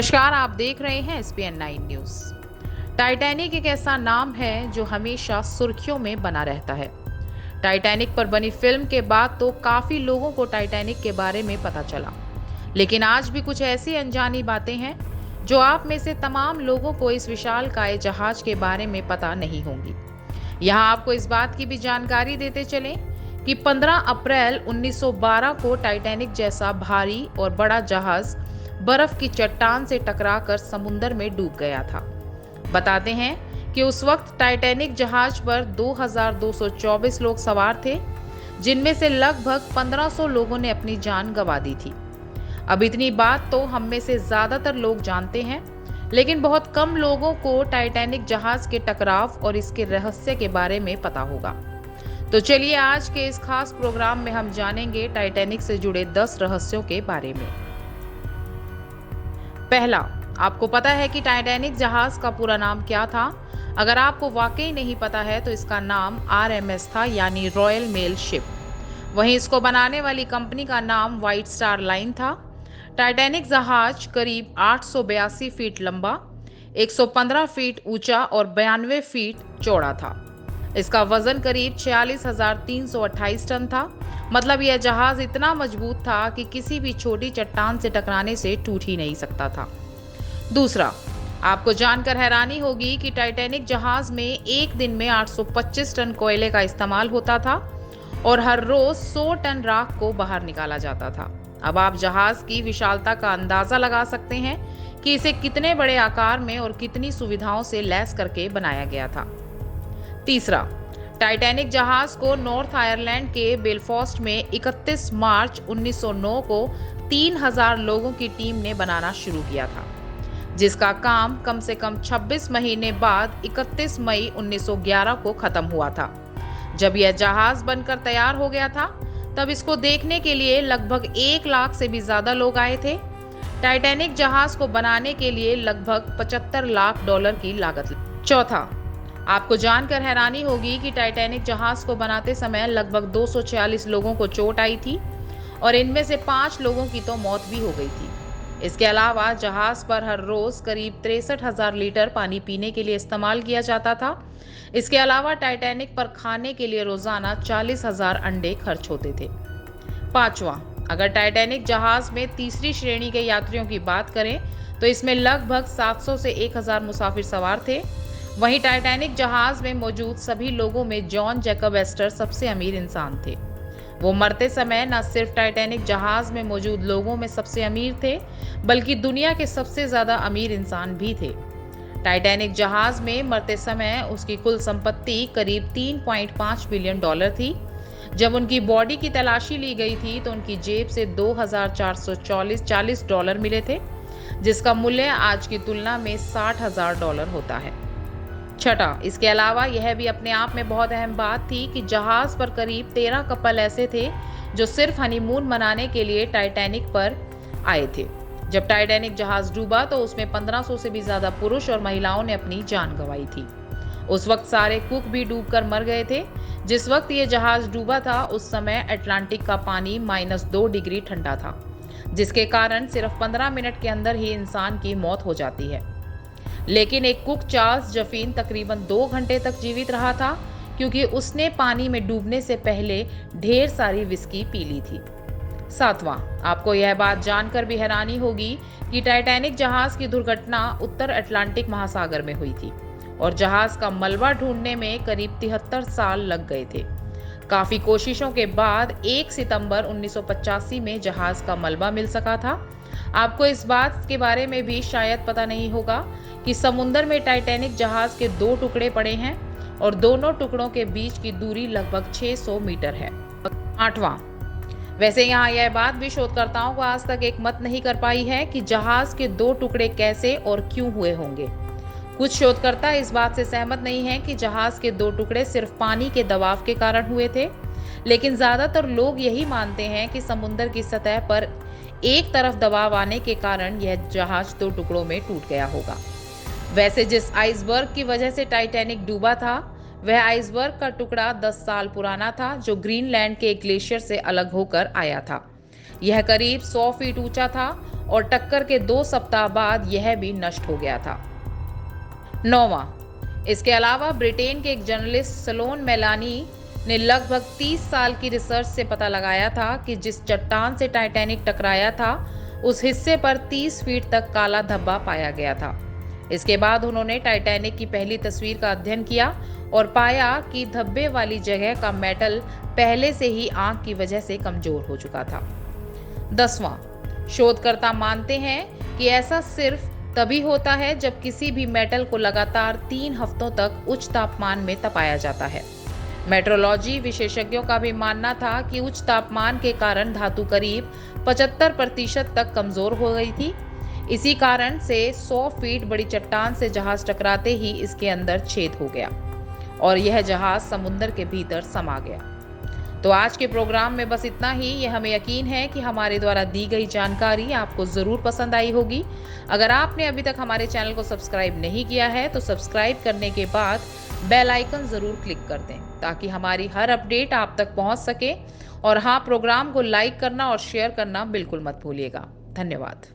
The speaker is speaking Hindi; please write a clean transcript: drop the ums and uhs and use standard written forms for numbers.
नमस्कार, आप देख रहे हैं SPN9 न्यूज। टाइटैनिक एक ऐसा नाम है जो हमेशा सुर्खियों में बना रहता है। टाइटैनिक पर बनी फिल्म के बाद तो काफी लोगों को टाइटैनिक के बारे में पता चला, लेकिन आज भी कुछ ऐसी अनजानी बातें हैं जो आप में से तमाम लोगों को इस विशालकाय जहाज के बारे में पता नहीं होंगी। यहाँ आपको इस बात की भी जानकारी देते चलें कि 15 अप्रैल 1912 को टाइटैनिक जैसा भारी और बड़ा जहाज बर्फ की चट्टान से टकराकर समुद्र में डूब गया था। बताते हैं कि उस वक्त टाइटैनिक जहाज पर 2224 लोग सवार थे, जिनमें से लगभग 1500 लोगों ने अपनी जान गंवा दी थी। अब इतनी बात तो हम में से ज्यादातर लोग जानते हैं, लेकिन बहुत कम लोगों को टाइटैनिक जहाज के टकराव और इसके रहस्य के बारे में पता होगा। तो चलिए आज के इस खास प्रोग्राम में हम जानेंगे टाइटैनिक से जुड़े 10 रहस्यों के बारे में। पहला, आपको पता है कि टाइटैनिक जहाज का पूरा नाम क्या था? अगर आपको वाकई नहीं पता है तो इसका नाम RMS था, यानी रॉयल मेल शिप। वहीं इसको बनाने वाली कंपनी का नाम व्हाइट स्टार लाइन था। टाइटैनिक जहाज करीब 882 फीट लंबा, 115 फीट ऊंचा और 92 फीट चौड़ा था। इसका वजन करीब 46,328 टन था। मतलब यह जहाज इतना मजबूत था कि किसी भी छोटी चट्टान से टकराने से टूट ही नहीं सकता था। दूसरा, आपको जानकर हैरानी होगी कि टाइटैनिक जहाज में एक दिन में 825 टन कोयले का इस्तेमाल होता था और हर रोज 100 टन राख को बाहर निकाला जाता था। अब आप जहाज की विशालता का अंदाजा लगा सकते हैं कि इसे कितने बड़े आकार में और कितनी सुविधाओं से लैस करके बनाया गया था। तीसरा, टाइटैनिक जहाज को नॉर्थ आयरलैंड के बेलफास्ट में 31 मार्च 1909 को 3000 लोगों की टीम ने बनाना शुरू किया था, जिसका काम कम से कम 26 महीने बाद 31 मई 1911 को खत्म हुआ था। जब यह जहाज बनकर तैयार हो गया था, तब इसको देखने के लिए लगभग 1 लाख से भी ज्यादा लोग आए थे। टाइटैनिक जहाज को बनाने के लिए लगभग $75 लाख की लागत। चौथा, आपको जानकर हैरानी होगी कि टाइटैनिक जहाज को बनाते समय लगभग 246 लोगों को चोट आई थी और इनमें से 5 लोगों की तो मौत भी हो गई थी। इसके अलावा जहाज पर हर रोज करीब 63,000 लीटर पानी पीने के लिए इस्तेमाल किया जाता था। इसके अलावा टाइटैनिक पर खाने के लिए रोजाना 40,000 अंडे खर्च होते थे। पांचवा, अगर टाइटैनिक जहाज में तीसरी श्रेणी के यात्रियों की बात करें तो इसमें लगभग 700 से 1000 मुसाफिर सवार थे। वहीं टाइटैनिक जहाज में मौजूद सभी लोगों में जॉन जैकब एस्टर सबसे अमीर इंसान थे। वो मरते समय न सिर्फ टाइटैनिक जहाज में मौजूद लोगों में सबसे अमीर थे, बल्कि दुनिया के सबसे ज्यादा अमीर इंसान भी थे। टाइटैनिक जहाज में मरते समय उसकी कुल संपत्ति करीब $3.5 बिलियन थी। जब उनकी बॉडी की तलाशी ली गई थी तो उनकी जेब से $2,440 मिले थे, जिसका मूल्य आज की तुलना में $60,000 होता है। छठा, इसके अलावा यह भी अपने आप में बहुत अहम बात थी कि जहाज पर करीब 13 कपल ऐसे थे जो सिर्फ हनीमून मनाने के लिए टाइटैनिक पर आए थे। जब टाइटैनिक जहाज डूबा तो उसमें 1500 से भी ज्यादा पुरुष और महिलाओं ने अपनी जान गंवाई थी। उस वक्त सारे कुक भी डूबकर मर गए थे। जिस वक्त ये जहाज डूबा था उस समय अटलांटिक का पानी -2 डिग्री ठंडा था, जिसके कारण सिर्फ 15 मिनट के अंदर ही इंसान की मौत हो जाती है। लेकिन एक कुक चार्ल्स जफीन तकरीबन 2 घंटे तक जीवित रहा था, क्योंकि उसने पानी में डूबने से पहले ढेर सारी विस्की पी ली थी। सातवां, आपको यह बात जानकर भी हैरानी होगी कि टाइटैनिक जहाज की दुर्घटना उत्तर अटलांटिक महासागर में हुई थी और जहाज का मलबा ढूंढने में करीब 73 साल लग गए थे। काफी कोशिशों के बाद 1 सितंबर 1985 में जहाज का मलबा मिल सका था। आपको इस बात के बारे में भी शायद पता नहीं होगा कि समुद्र में टाइटैनिक जहाज के 2 टुकड़े पड़े हैं और दोनों टुकड़ों के बीच की दूरी लगभग 600 मीटर है। आठवां, वैसे यहाँ यह बात भी शोधकर्ताओं को आज तक एक मत नहीं कर पाई है कि जहाज के 2 टुकड़े कैसे और क्यों हुए होंगे। कुछ शोधकर्ता इस बात से सहमत नहीं हैं कि जहाज के 2 टुकड़े सिर्फ पानी के दबाव के कारण हुए थे, लेकिन ज्यादातर लोग यही मानते हैं कि समुद्र की सतह पर एक तरफ दबाव आने के कारण यह जहाज 2 टुकड़ों में टूट गया होगा। वैसे जिस आइसबर्ग की वजह से टाइटैनिक डूबा था, वह आइसबर्ग का टुकड़ा 10 साल पुराना था, जो ग्रीनलैंड के एक ग्लेशियर से अलग होकर आया था। यह करीब 100 फीट ऊंचा था और टक्कर के 2 सप्ताह बाद यह भी नष्ट हो गया था। 9वां, इसके अलावा ब्रिटेन के एक जर्नलिस्ट सलोन मेलानी ने लगभग 30 साल की रिसर्च से पता लगाया था कि जिस चट्टान से टाइटैनिक टकराया था उस हिस्से पर 30 फीट तक काला धब्बा पाया गया था। इसके बाद उन्होंने टाइटैनिक की पहली तस्वीर का अध्ययन किया और पाया कि धब्बे वाली जगह का मेटल पहले से ही आग की वजह से कमजोर हो चुका था। 10वां, शोधकर्ता मानते हैं कि ऐसा सिर्फ तभी होता है जब किसी भी मेटल को लगातार 3 हफ्तों तक उच्च तापमान में तपाया जाता है। मेट्रोलॉजी विशेषज्ञों का भी मानना था कि उच्च तापमान के कारण धातु करीब 75% तक कमजोर हो गई थी। इसी कारण से 100 फीट बड़ी चट्टान से जहाज टकराते ही इसके अंदर छेद हो गया और यह जहाज समुद्र के भीतर समा गया। तो आज के प्रोग्राम में बस इतना ही। ये हमें यकीन है कि हमारे द्वारा दी गई जानकारी आपको ज़रूर पसंद आई होगी। अगर आपने अभी तक हमारे चैनल को सब्सक्राइब नहीं किया है तो सब्सक्राइब करने के बाद बेल आइकन ज़रूर क्लिक कर दें ताकि हमारी हर अपडेट आप तक पहुंच सके। और हाँ, प्रोग्राम को लाइक करना और शेयर करना बिल्कुल मत भूलिएगा। धन्यवाद।